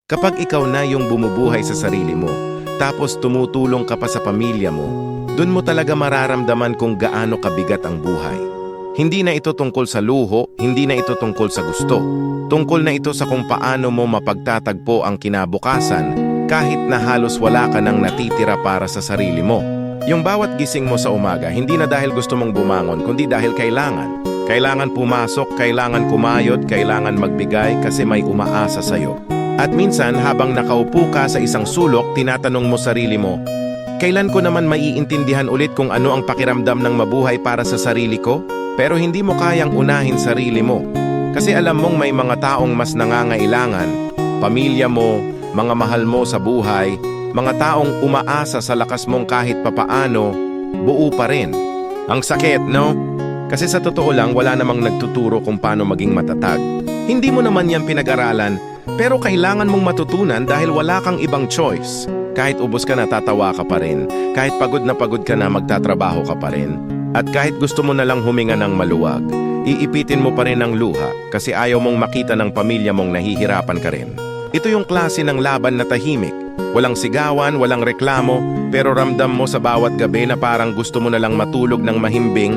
Kapag ikaw na yung bumubuhay sa sarili mo, tapos tumutulong ka pa sa pamilya mo, dun mo talaga mararamdaman kung gaano kabigat ang buhay. Hindi na ito tungkol sa luho, hindi na ito tungkol sa gusto. Tungkol na ito sa kung paano mo mapagtatagpo ang kinabukasan kahit na halos wala ka nang natitira para sa sarili mo. Yung bawat gising mo sa umaga, hindi na dahil gusto mong bumangon, kundi dahil kailangan. Kailangan pumasok, kailangan kumayod, kailangan magbigay kasi may umaasa sa'yo. At minsan, habang nakaupo ka sa isang sulok, tinatanong mo sarili mo, kailan ko naman maiintindihan ulit kung ano ang pakiramdam ng mabuhay para sa sarili ko? Pero hindi mo kayang unahin sarili mo. Kasi alam mong may mga taong mas nangangailangan, pamilya mo, mga mahal mo sa buhay, mga taong umaasa sa lakas mong kahit papaano, buo pa rin. Ang sakit, no? Kasi sa totoo lang, wala namang nagtuturo kung paano maging matatag. Hindi mo naman yan pinag-aralan, pero kailangan mong matutunan dahil wala kang ibang choice. Kahit ubos ka na, tatawa ka pa rin. Kahit pagod ka na, magtatrabaho ka pa rin. At kahit gusto mo na lang huminga ng maluwag, iipitin mo pa rin ang luha kasi ayaw mong makita ng pamilya mong nahihirapan ka rin. Ito yung klase ng laban na tahimik. Walang sigawan, walang reklamo, pero ramdam mo sa bawat gabi na parang gusto mo na lang matulog ng mahimbing